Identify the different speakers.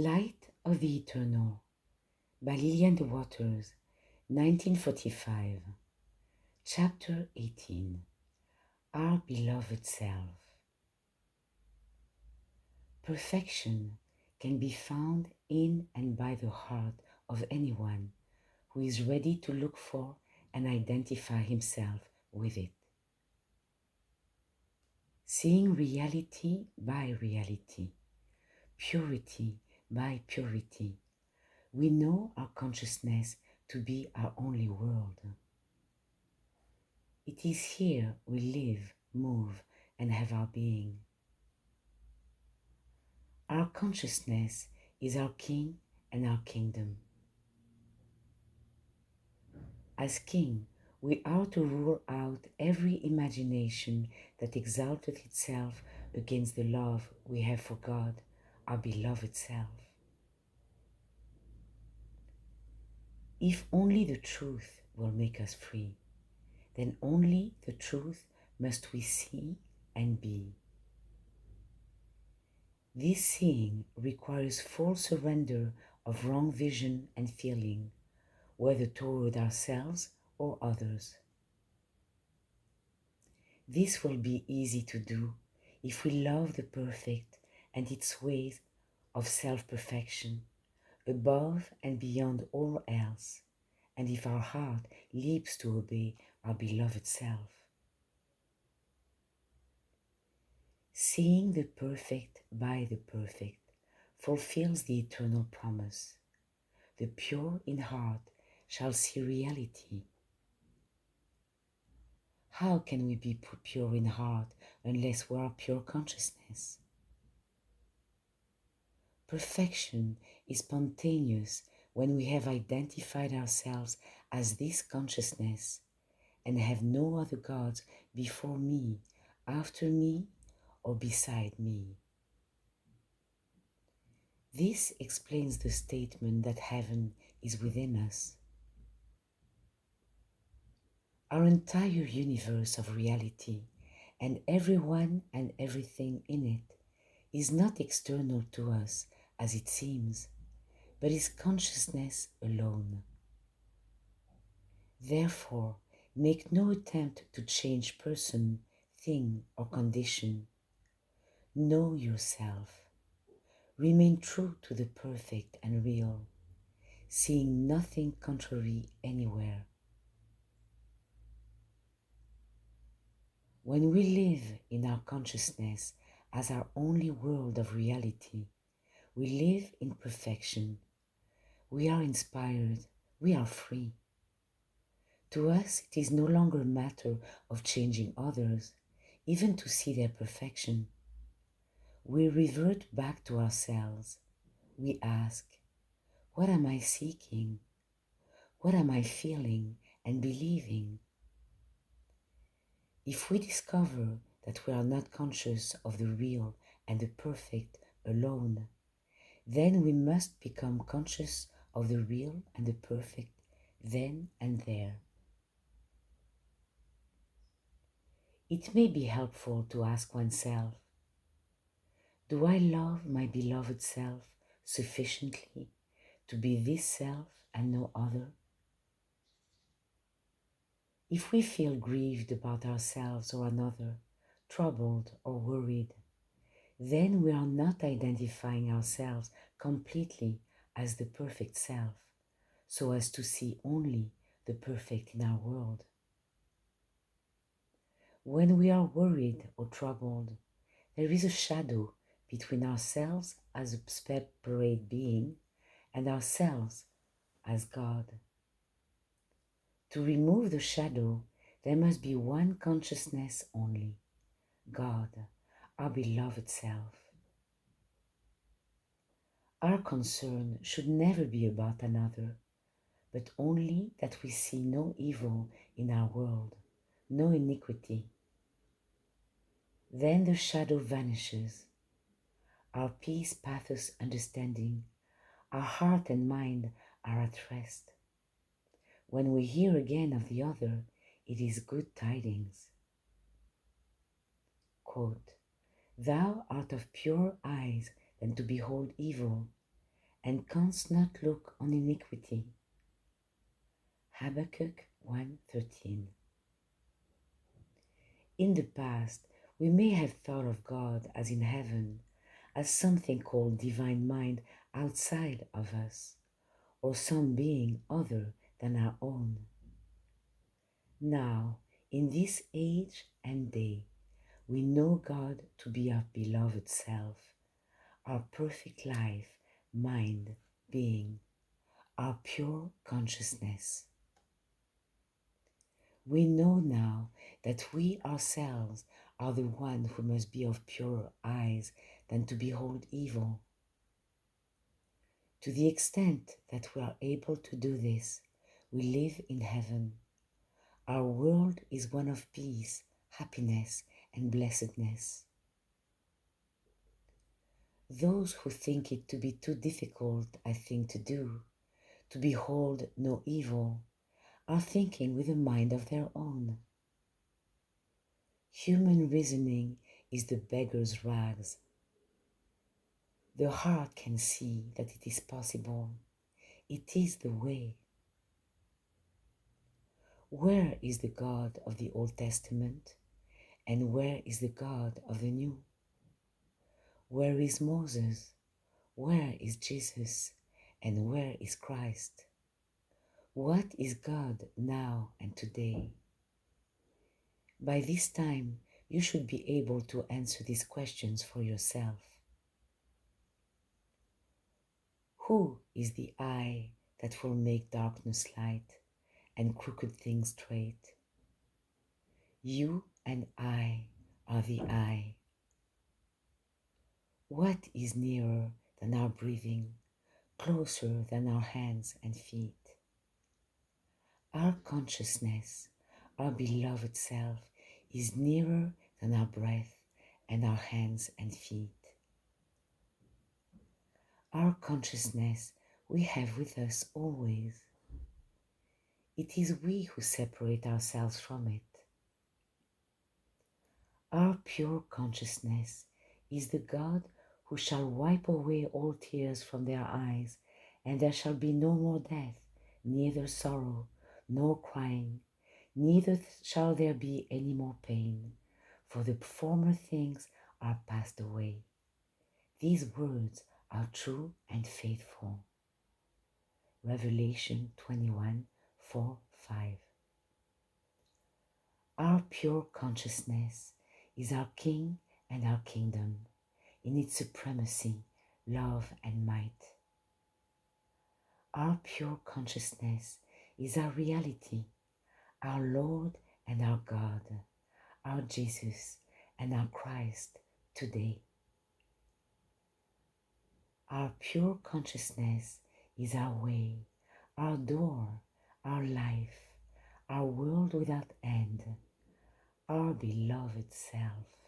Speaker 1: Light of the Eternal by Lillian Waters, 1945. Chapter 18. Our Beloved Self. Perfection can be found in and by the heart of anyone who is ready to look for and identify himself with it. Seeing reality by reality, purity by purity, we know our consciousness to be our only world. It is here we live, move, and have our being. Our consciousness is our king and our kingdom. As king, we are to rule out every imagination that exalted itself against the love we have for God, our beloved self. If only the truth will make us free, then only the truth must we see and be. This seeing requires full surrender of wrong vision and feeling, whether toward ourselves or others. This will be easy to do if we love the perfect and its ways of self-perfection, above and beyond all else, and if our heart leaps to obey our beloved self. Seeing the perfect by the perfect fulfills the eternal promise. The pure in heart shall see reality. How can we be pure in heart unless we are pure consciousness? Perfection is spontaneous when we have identified ourselves as this consciousness and have no other gods before me, after me, or beside me. This explains the statement that heaven is within us. Our entire universe of reality and everyone and everything in it is not external to us as it seems, but is consciousness alone. Therefore, make no attempt to change person, thing, or condition. Know yourself. Remain true to the perfect and real, seeing nothing contrary anywhere. When we live in our consciousness as our only world of reality, we live in perfection. We are inspired. We are free. To us, it is no longer a matter of changing others, even to see their perfection. We revert back to ourselves. We ask, what am I seeking? What am I feeling and believing? If we discover that we are not conscious of the real and the perfect alone, then we must become conscious of the real and the perfect then and there. It may be helpful to ask oneself, do I love my beloved self sufficiently to be this self and no other? If we feel grieved about ourselves or another, troubled or worried, then we are not identifying ourselves completely as the perfect self, so as to see only the perfect in our world. When we are worried or troubled, there is a shadow between ourselves as a separate being and ourselves as God. To remove the shadow, there must be one consciousness only, God, our beloved self. Our concern should never be about another, but only that we see no evil in our world, no iniquity. Then the shadow vanishes. Our peace pathos understanding, our heart and mind are at rest. When we hear again of the other, it is good tidings. Quote, thou art of purer eyes than to behold evil, and canst not look on iniquity. Habakkuk 1:13. In the past, we may have thought of God as in heaven, as something called divine mind outside of us, or some being other than our own. Now, in this age and day, we know God to be our beloved self, our perfect life, mind, being, our pure consciousness. We know now that we ourselves are the one who must be of purer eyes than to behold evil. To the extent that we are able to do this, we live in heaven. Our world is one of peace, happiness, and blessedness. Those who think it to be too difficult a thing to do, to behold no evil, are thinking with a mind of their own. Human reasoning is the beggar's rags. The heart can see that it is possible. It is the way. Where is the God of the Old Testament, and where is the God of the New? Where is Moses? Where is Jesus? And where is Christ? What is God now and today? By this time, you should be able to answer these questions for yourself. Who is the eye that will make darkness light and crooked things straight? You and I are the eye. What is nearer than our breathing, closer than our hands and feet? Our consciousness, our beloved self, is nearer than our breath and our hands and feet. Our consciousness we have with us always. It is we who separate ourselves from it. Our pure consciousness is the God who shall wipe away all tears from their eyes, and there shall be no more death, neither sorrow, nor crying, neither shall there be any more pain, for the former things are passed away. These words are true and faithful. Revelation 21:4-5. Our pure consciousness is our King and our kingdom, in its supremacy, love, and might. Our pure consciousness is our reality, our Lord and our God, our Jesus and our Christ today. Our pure consciousness is our way, our door, our life, our world without end, our beloved self.